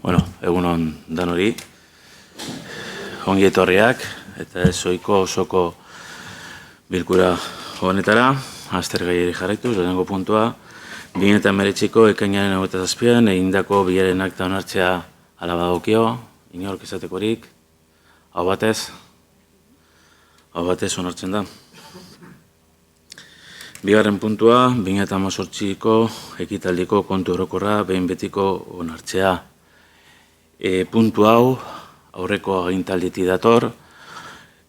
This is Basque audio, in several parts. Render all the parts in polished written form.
Bueno, egunon danori, ongi etorriak, eta ez ohiko osoko bilkura honetara, aztergaiari jarraituz, lehenengo puntua, 2019ko ekainaren 27an egindako bilaren akta onartzea hala badagokio, inork esatekorik, hau batez onartzen da. Bigarren puntua, 2018ko ekitaldiko kontu orokorra behin betiko onartzea. Puntu hau, aurreko agintalditik dator,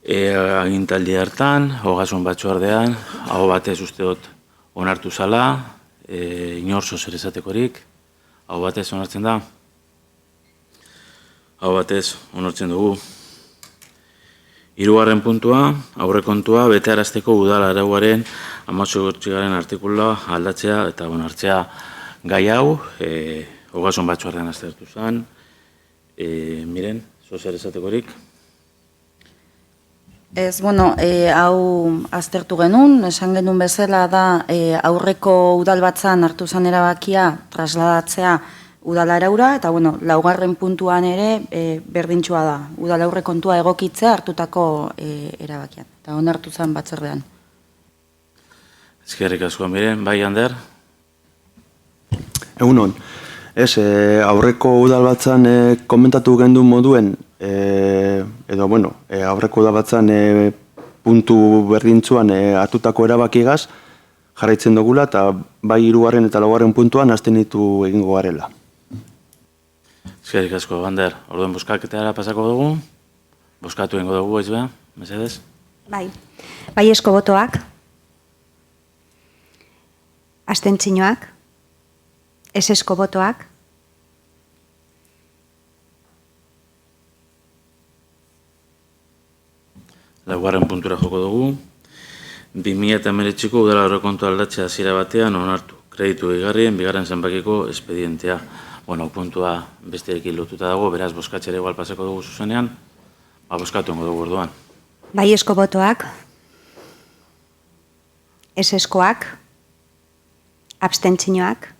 agintaldi hartan, ogasun batzordean, hau batez uste dut onartu zala, inorzo zer esatekorik, hau batez onartzen da, hau batez onartzen dugu. Hirugarren puntua, aurrekontua betearazteko udal arauaren 18. artikulua aldatzea eta onartzea gai hau, ogasun batzordean aztertu zen. Miren, zer esatekorik? Ez, hau aztertu genuen, esan genuen bezala da aurreko udalbatzan hartu zen erabakia trasladatzea udal araura, eta laugarren puntuan ere berdintxua da, udal aurrekontua egokitzea hartutako erabakian, eta onartu zen batzordean. Eskerrik asko, Miren, bai, Ander? Egunon. Ez, aurreko udalbatzan komentatu genduen moduen, aurreko udalbatzan puntu berdintzuan hartutako erabakigaz, jarraitzen dugula, eta bai 3. eta 4. puntuan hasten ditu egingo garela. Eskerrik asko, Ander. Orduen bozkaketara pasako dugu? Bozkatu egingo dugu, ez beha? Mesedez? Bai. Bai esko botoak, abstentzioak, ez esko botoak, Laugarren puntura joko dugu. 2019ko udal aurrekontu aldatzea hasiera batean onartu. Kreditu gehigarrien bigarren zenbakiko espedientea. Puntua besteekin lotuta dago, beraz bozkatzera igual pasako dugu zuzenean, bozkatu engo dugu orduan. bai esko botoak, ez eskoak, abstentzioak,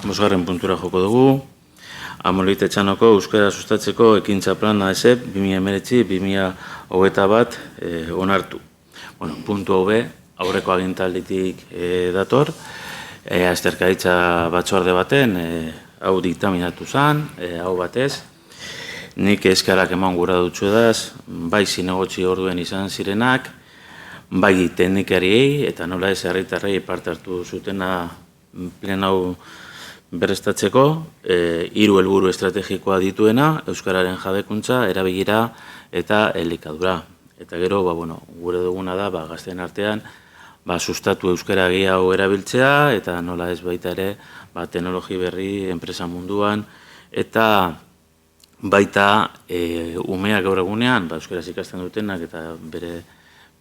Bosgarren puntura joko dugu. Amolit Etxanoko euskara sustatzeko ekintza plana ESEP 2019-2021 onartu. Puntu hau aurreko agintalditik dator, azterkaritza batzorde baten, hau diktaminatu zen, hau batez. Nik eskarak eman gura dutxu edaz, bai zinegotzi orduen izan zirenak, bai teknikariei, eta nola ez herritarrei parte hartu zutena plen hau berreztatzeko, 3 helburu estrategikoa dituena, euskararen jabekuntza, erabilera eta elikadura. Eta gero, gure duguna da, gazteen artean, sustatu euskara gehiago erabiltzea, eta nola ez baita ere, teknologi berri, enpresa munduan, eta baita umeak gaur egunean, euskaraz ikasten dutenak, eta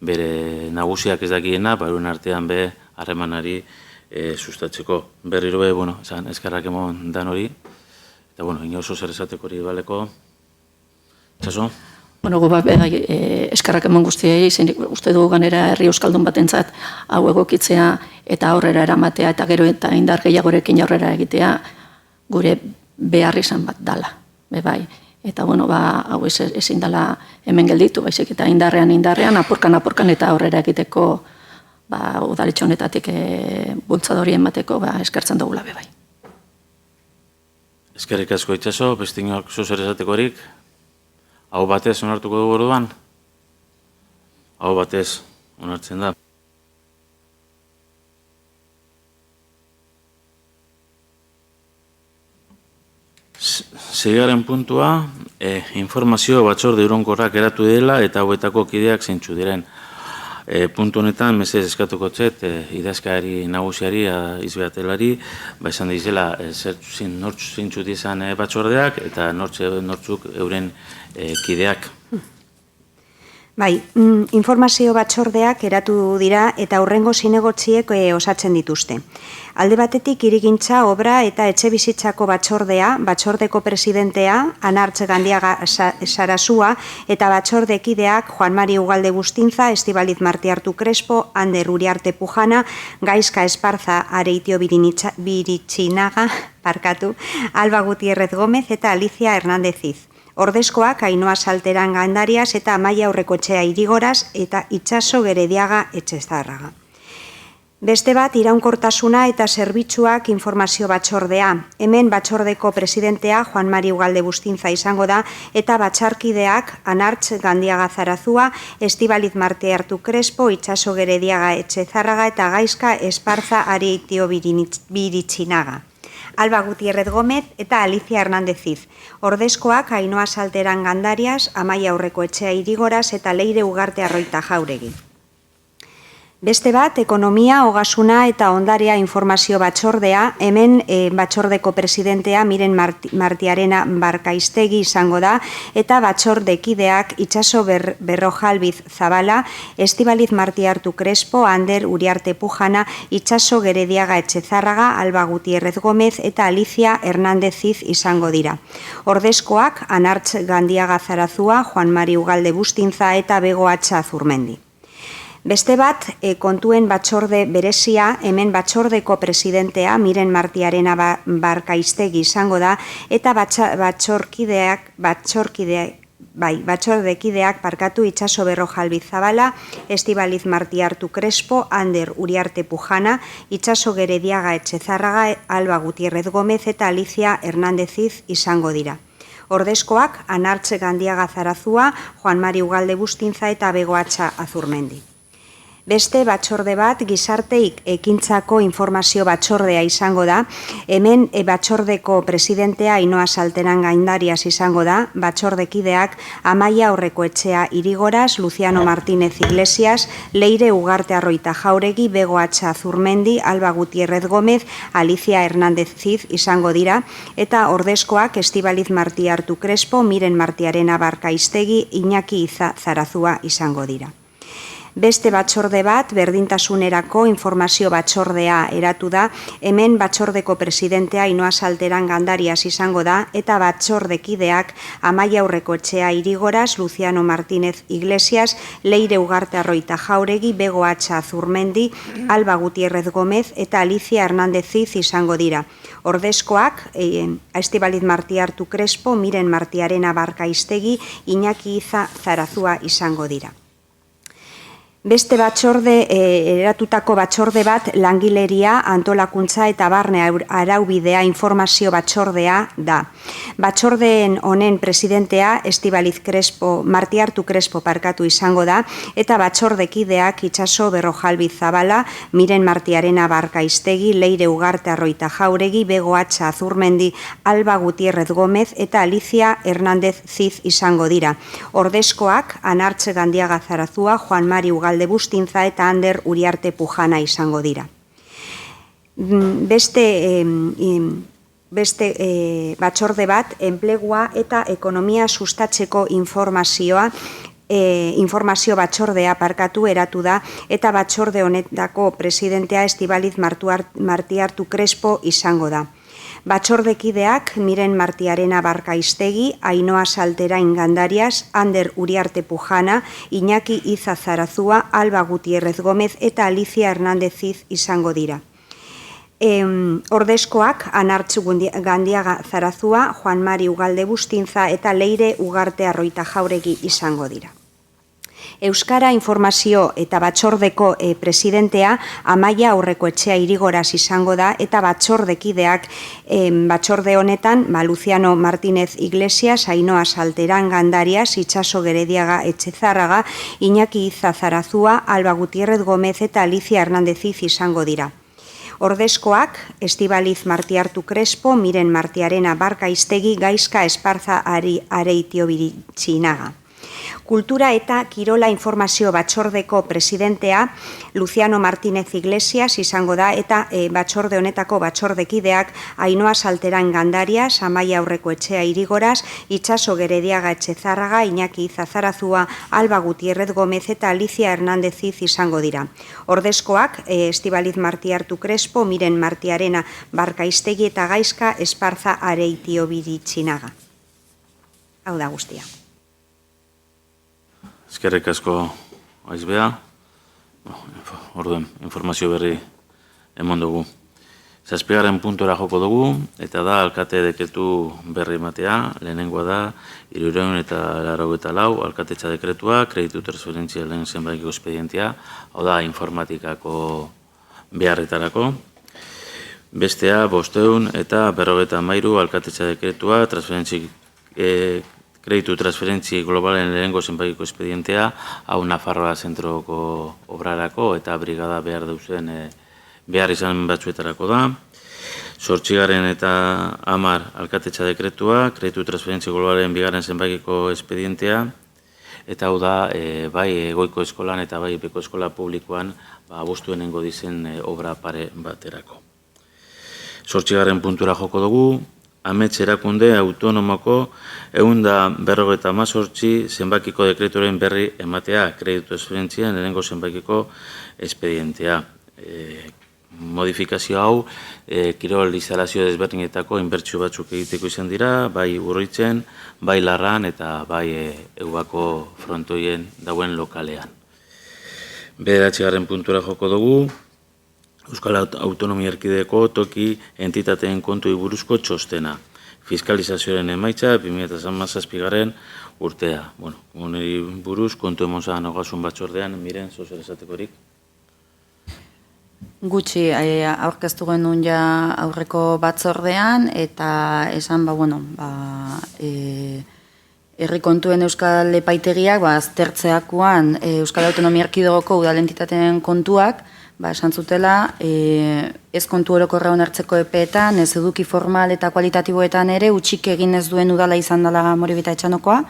bere nagusiak ez dakiena, euren artean harremanari sustatzeko. Berriro eskarrak emon dan hori, eta inozo zer esateko hori baleko. Txaso? Eskarrak emon guztiei, uste dugu ganera herri euskaldun batentzat hau egokitzea eta aurrera eramatea eta gero eta indar gehiagorekin aurrera egitea gure behar izan bat dala. Eta hau ezin dala hemen gelditu, baizik eta indarrean, apurkan eta aurrera egiteko udaletxe honetatik bultzadori emateko eskertzen dugula bai. Eskerrik asko Itxaso, beste inork zer esatekorik? Hau batez onartuko dugu orduan? Hau batez onartzen da. Seigarren puntua, informazio batzorde iraunkorrak eratu dela eta hauetako kideak zeintzu diren. Puntu honetan, mesez eskatuko txet, idazkari nagusiari, izbeatelari, esan dizela, nortzu zeintzu dizan batzordeak eta nortzuk euren kideak. Bai, informazio batzordeak eratu dira eta hurrengo zinegotziek osatzen dituzte. Alde batetik hirigintza, obra eta etxebizitzako batzordea, batzordeko presidentea, Anartz Gandiaga Sarasua eta batzordekideak Juan Mari Ugalde Bustintza, Estibaliz Martiartu Crespo, Ander Uriarte Pujana, Gaizka Esparza Areitio Biritzinaga, Alba Gutierrez Gómez eta Alicia Hernández Ziz. Ordezkoak Ainhoa Salteran Gandarias eta Amaia Aurrekoetxea Irigoras eta Itxaso Gerediaga Etxezarraga. Beste bat, iraunkortasuna eta zerbitzuak informazio batzordea. Hemen batzordeko presidentea Juan Mari Ugalde Bustintza izango da eta batzarkideak Anartz Gandiaga Zarazua, Estibaliz Martiartu Crespo, Itxaso Gerediaga Etxezarraga eta Gaizka Esparza Areitio Biritzinaga. Alba Gutierrez Gómez eta Alicia Hernández Ziz. Ordezkoak Ainhoa Salteran Gandarias, Amaia Aurrekoetxea Irigoras eta Leire Ugarte Arroita Jauregi. Beste bat, ekonomia, ogasuna eta ondarea informazio batzordea, hemen batzordeko presidentea Miren Martiarena Barkaiztegi izango da, eta batzordekideak Itxaso Berrojalbiz Zabala, Estibaliz Martiartu Crespo, Ander Uriarte Pujana, Itxaso Gerediaga Etxezarraga, Alba Gutierrez Gómez eta Alicia Hernández Ziz izango dira. Ordezkoak Anartz Gandiaga Zarazua, Juan Mari Ugalde Bustintza eta Bego Atxa Zurmendi. Beste bat, kontuen batzorde berezia, hemen batzordeko presidentea Miren Martiarena Barkaiztegi izango da, eta batzordekideak Itxaso Berrojalbiz Zabala, Estibaliz Martiartu Crespo, Ander Uriarte Pujana, Itxaso Gerediaga Etxezarraga, Alba Gutierrez Gómez eta Alicia Hernández Ziz izango dira. Ordezkoak Anartz Gandiaga Zarazua, Juan Mari Ugalde Bustintza eta Bego Atxa Azurmendi. Beste batzorde bat, gizarteik ekintzako informazio batzordea izango da, hemen batzordeko presidentea Ainhoa Salteran Gandarias izango da, batzordekideak Amaia Aurrekoetxea Irigoras, Luciano Martínez Iglesias, Leire Ugarte Arroita Jauregi, Bego Atxa Zurmendi, Alba Gutierrez Gómez, Alicia Hernández Ziz izango dira, eta ordezkoak Estibaliz Martiartu Crespo, Miren Martiarena Barkaiztegi, Iñaki Zarazua izango dira. Beste batzorde bat, berdintasunerako informazio batzordea eratu da, hemen batzordeko presidentea Ainhoa Salteran Gandarias izango da, eta batzordekideak Amaia Aurrekoetxea Irigoras, Luciano Martínez Iglesias, Leire Ugarte Arroita Jauregi, Bego Atxa Zurmendi, Alba Gutierrez Gómez eta Alicia Hernández Ziz izango dira. Ordezkoak, Estibaliz Martiartu Crespo, Miren Martiarena Barkaiztegi, Iñaki Zarazua izango dira. Beste eratutako batzorde bat, langileria, antolakuntza eta barne araubidea informazio batzordea da. Batzordeen honen presidentea Estibaliz Martiartu Crespo izango da, eta batzordekideak Itxaso Berrojalbiz Zabala, Miren Martiarena Barkaiztegi, Leire Ugarte Arroita Jauregi, Bego Atxa Azurmendi, Alba Gutierrez Gómez eta Alicia Hernández Ziz izango dira. Ordezkoak Anartz Gandiaga Zarazua, Juan Mari Ugalde Bustintza eta Ander Uriarte Pujana izango dira. Beste batzorde bat, enplegua eta ekonomia sustatzeko informazio batzordea eratu da, eta batzorde honetako presidentea Estibaliz Martiartu Crespo izango da. Batzordekideak Miren Martiarena Barkaiztegi, Ainhoa Salteran Gandarias, Ander Uriarte Pujana, Iñaki Zarazua, Alba Gutierrez Gómez eta Alicia Hernández Ziz izango dira. Ordezkoak Anartz Gandiaga Zarazua, Juan Mari Ugalde Bustintza eta Leire Ugarte Arroita Jauregi izango dira. Euskara Informazio eta Batzordeko presidentea Amaia Aurrekoetxea Irigoras izango da, eta batzordekideak batzorde honetan Luciano Martínez Iglesias, Ainhoa Salteran Gandarias, Itxaso Gerediaga Etxezarraga, Iñaki Zarazua, Alba Gutierrez Gómez eta Alicia Hernández Ziz izango dira. Ordezkoak Estibaliz Martiartu Crespo, Miren Martiarena Barkaiztegi, Gaizka Esparza Areitio Biritzinaga. Kultura eta Kirola Informazio Batzordeko presidentea Luciano Martínez Iglesias izango da, eta batzorde honetako batzordekideak Ainhoa Salteran Gandaria, Amaia Aurreko Etxea Irigoraz, Itxaso Gerediaga Etxezarraga, Iñaki Zazarazua, Alba Gutierrez Gómez eta Alicia Hernández izango dira. Ordezkoak Estibaliz Martiartu Crespo, Miren Martiarena Barkaiztegi eta Gaizka Esparza Areitio Biritxinaga. Hau da guztia. Eskerrik asko Aizbea. Orduen, informazio berri eman dugu. 7. puntora joko dugu, eta da alkate dekretu berri ematea. Lehenengoa da 384 alkatetza dekretua, kreditu transferentzia lehen zenbaikiko espedientea, hau da informatikako beharretarako. Bestea 553 alkatetza dekretua, kreditu transferentzi globalen lehenengo zenbaikiko espedientea, hau Nafarroa zentroko obrarako eta brigada behar duzen behar izan batzuetarako da. 8. eta 10 alkatetza dekretua, kreditu transferentzi globalen bigarren zenbaikiko espedientea, eta hau da bai goiko eskolan eta bai beko eskola publikoan abuztuenengo dizen obra pare baterako. 8. puntura joko dugu, Amets erakunde autonomoko 158 zenbakiko dekretuaren berri ematea, kreditu transferentzien lehenengo zenbakiko espedientea. Modifikazio hau, kirol instalazio desberdinetako inbertsio batzuk egiteko izan dira, bai Urritzen, bai Larran eta bai Eubako frontoien dauen lokalean. 9. puntura joko dugu, Euskal Autonomia Erkidegoko toki entitateen kontui buruzko txostena. Fiskalizazioaren emaitza 2017 urtea. Honi buruz kontu emozan ogasun batzordean, Miren, zozer esatekorik? Gutxi aurkeztu genuen ja aurreko batzordean, eta esan, herri kontuen Euskal Epaitegiak aztertzeakoan Euskal Autonomia Erkidegoko udal entitateen kontuak, esan zutela, ez kontu orokorra onartzeko epeetan, ez eduki formal eta kualitatiboetan ere, utxik egin ez duen udala izan dela Amoribita Etxanokoa,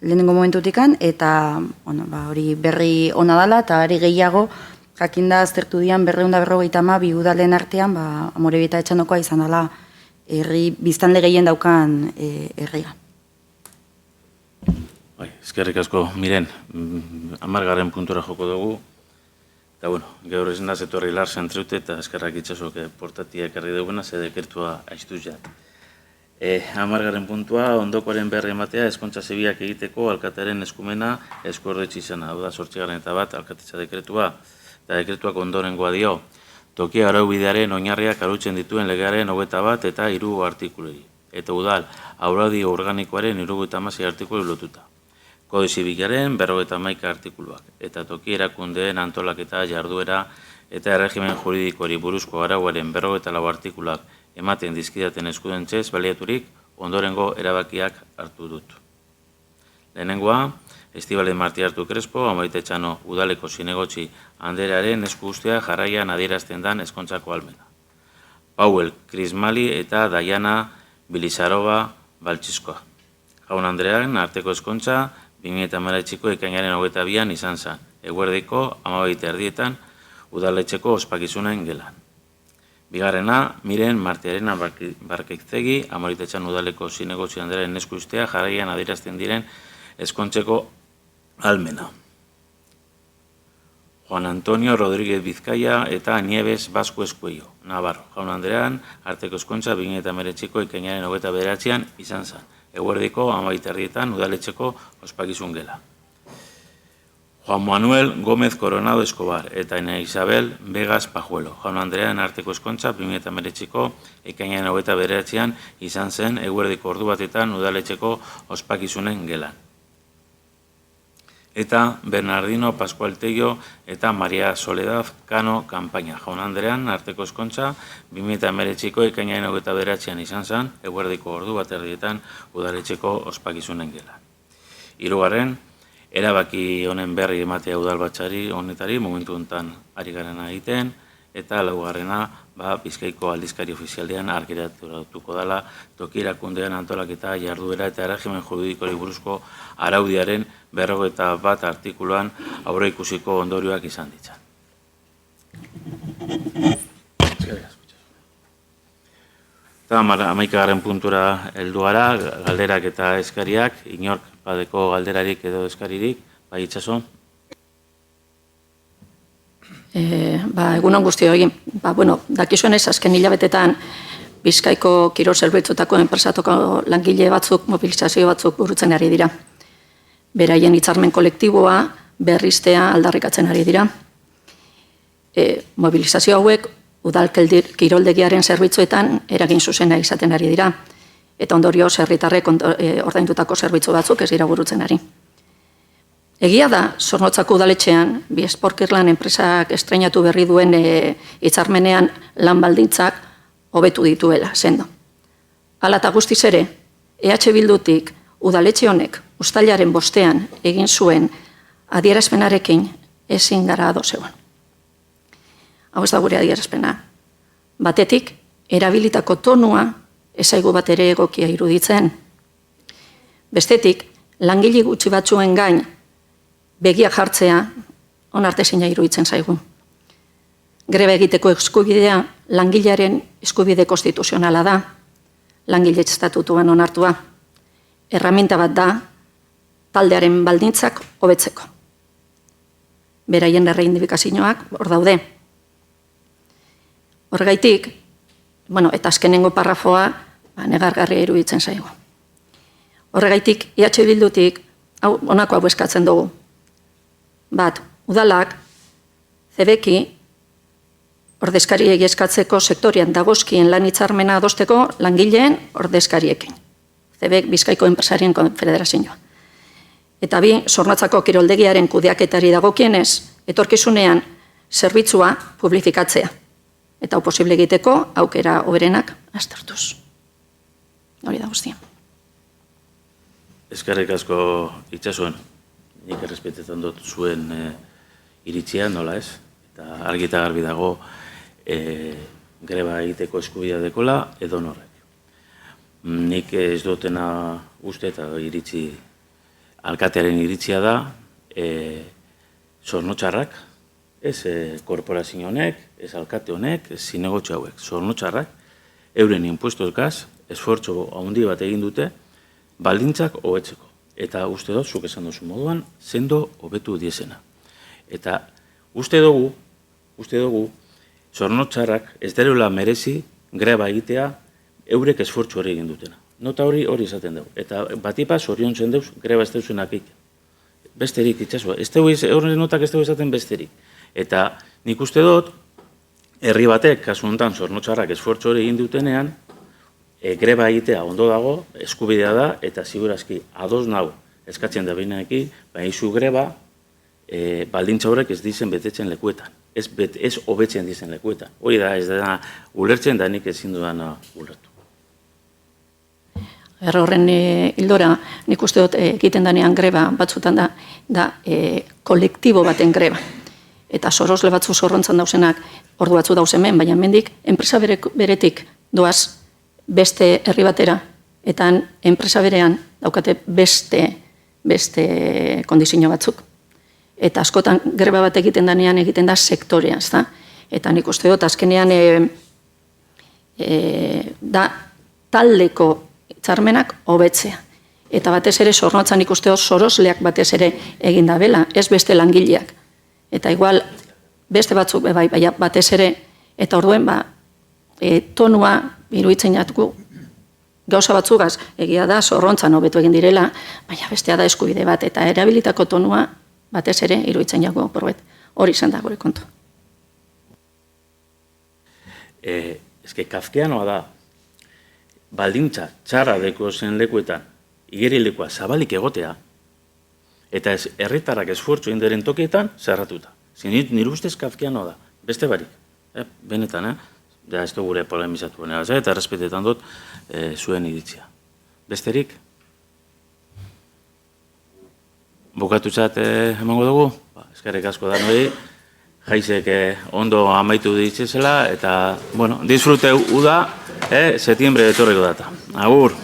lehenengo momentutikan, eta hori berri ona dela, eta ari gehiago, jakinda aztertu dian 252 udalen artean, Amoribita Etxanokoa izan dela herri biztanle gehien daukan herria. Eskerrik asko, Miren, 10. puntura joko dugu, eta gaur ez naz etorri Larsen treute eta eskerrak itxasok portatia ekarri duguna, ze dekertua aiztuz jat. 10. puntua, ondokoaren berri ematea, eskontza zebiak egiteko alkatearen eskumena eskuordetxe izana. Hau da, 8. eta 1 alkatetza dekretua, eta dekretuak ondorengoa dio. Tokia araubidearen oinarriak arautzen dituen legearen 21 eta 3 artikulei. Eta udal, araudi organikoaren 76 artikulu lotuta. Kode zibilaren 51 artikuluak, eta toki erakundeen antolaketa jarduera eta erregimen juridikoari buruzko arauaren 54 artikuluak ematen dizkidaten eskudentzez baliaturik ondorengo erabakiak hartu dut. Lehenengoa, Estibaliz Martiartu Crespo, Amoribita Etxano udaleko zinegotzi anderearen esku ustea jarraian adierazten dan eskontzako almena. Pauel Krismali eta Daiana Bilizarova Baltxiskoa. Jaun Andrearen arteko eskontza 2018ko ekainaren 22an izan zen, eguerdiko 12:30 udaletxeko ospakizunen gelan. Bigarrena, Miren Martiarena Barkaiztegi, Amoribita Etxano udaleko zinegotzi anderearen esku ustea jarraian adierazten diren eskontzeko almena. Juan Antonio Rodríguez Bizkaia eta Nieves Basko Eskuello, Navarro. Jaun Andrean arteko eskontza 2019ko ekainaren 29an izan zen, eguerdiko 12:30 udaletxeko ospakizun gela. Juan Manuel Gómez Coronado Escobar eta Ana Isabel Vegas Pajuelo. Jaun Andrean arteko eskontza 2019ko ekainaren 29an izan zen, eguerdiko ordu batetan udaletxeko ospakizunen gelan. Eta Bernardino Pascual Tello eta Maria Soledad Cano Campaña. Jaun Andrean arteko eskontza 2019ko ekainaren 29an izan zen, eguerdiko ordu baterdietan udaletxeko ospakizunen gelan. Hirugarren, erabaki honen berri ematea udalbatzari honetari, momentu honetan ari garen egiten, eta laugarrena Bizkaiko aldizkari ofizialean argitaratuko dela toki erakundean antolaketa jarduera eta erregimen juridikori buruzko araudiaren 51 artikuluan aurreikusiko ondorioak izan ditzan. Eta 11. puntura heldu gara, galderak eta eskariak, inork badeko galderarik edo eskaririk, bai Itxaso? Egunon guztioi, dakizuenez azken hilabetetan Bizkaiko kirol zerbitzutako enpresatoko langile batzuk, mobilizazio batzuk burutzen ari dira. Beraien hitzarmen kolektiboa berriztea aldarrikatzen ari dira. Mobilizazio hauek udal kiroldegiaren zerbitzuetan eragin zuzena izaten ari dira. Eta ondorioz herritarrek ordaindutako zerbitzu batzuk ez dira burutzen ari. Egia da, Zornotzako udaletxean, bi Esporkirlan enpresak estreinatu berri duen hitzarmenean lan baldintzak hobetu dituela, sendo. Hala eta guztiz ere, EH Bildutik udaletxe honek uztailaren 5ean egin zuen adierazpenarekin ezin gara ados egon. Hau ez da gure adierazpena. Batetik, erabilitako tonua ez zaigu bat ere egokia iruditzen. Bestetik, langile gutxi batzuen gain begia jartzea onartezina iruditzen zaigu. Greba egiteko eskubidea langilearen eskubide konstituzionala da, langile estatutuan onartua. Erraminta bat da, taldearen baldintzak hobetzeko. Beraien erreindibikazioak hor daude. Horregaitik, eta azkenengo parrafoa negargarria iruditzen zaigu. Horregaitik, EH Bildutik, honako hau eskatzen dugu. Bat, udalak, zebeki, ordezkariei eskatzeko sektorian dagozkien lan hitzarmena adosteko langileen ordezkariekin. Zebek Bizkaiko Enpresarien Konfederazioa. Eta bi, Zornotzako kiroldegiaren kudeaketari dagokienez, etorkizunean zerbitzua publifikatzea. Eta posible egiteko aukera hoberenak aztertuz. Hori da guztia. Eskerrik asko Itxasoen. Nik errespetetan dut zuen iritzia, nola ez? Eta argi eta garbi dago greba egiteko eskubidea dekola edo norrek. Nik ez dutena uste eta iritzi alkatearen iritzia da Zornotxarrak, ez korporazio honek, ez alkate honek, ez zinegotxo hauek. Zornotxarrak, euren impuestozkaz, esfortzo handi bat egin dute, baldintzak hobetzeko. Eta uste dut, zuk esan duzu moduan, sendo hobetu diezena. Eta uste dugu, Zornotxarrak ez derela merezi greba egitea eurek esfortzu hori egin dutena. Nota hori izaten dugu. Eta batipa zorion zen deuz greba ez deuzenak egin. Besterik Itxaso, euren notak ez dugu esaten besterik. Eta nik uste dut, herri batek, kasu honetan Zornotxarrak esfortzu hori egin dutenean, greba egitea ondo dago, eskubidea da, eta segurazki ados nau eskatzen da behinaki, baina izu greba baldintza horrek ez dizen betetzen lekuetan. Ez hobetzen dizen lekuetan. Hori da, ez da ulertzen da nik ezin dudana ulertu. Horren hildora, nik uste dut egiten danean greba batzutan da kolektibo baten greba. Eta sorosle batzu zorrontzan dauzenak ordu batzu dauzemen, baina mendik enpresa beretik doaz beste herri batera, eta enpresa berean daukate beste kondizio batzuk. Eta askotan greba bat egiten da sektorea, ezta? Eta nik uste dut, azkenean da taldeko hitzarmenak hobetzea. Eta batez ere, Zornotzan nik uste dut, sorosleak batez ere egin da bela, ez beste langileak. Eta igual, beste batzuk, batez ere, eta orduen, tonua, iruditzen jatku, gauza batzugaz, egia da, Zorrontzan hobetu egin direla, baina bestea da eskubide bat, eta erabilitako tonua, batez ere, iruditzen jago, porbet, hori izan da gure kontu. Ezke, kafkeanoa da, baldintza txarra deko zen lekuetan, igerilekoa zabalik egotea, eta ez herritarrak esfortzu inderen tokietan, zerratuta. Nire ustez kafkeanoa da, beste barik, benetan, da ez du gure polemizatu benera, eta errespetetan dut zuen iritzia. Besterik? Bukatutzat emango dugu? Eskerrik asko da noi, jaizek ondo amaitu ditzezela, eta, bueno, disfrute uda, setiembre etorriko data. Agur!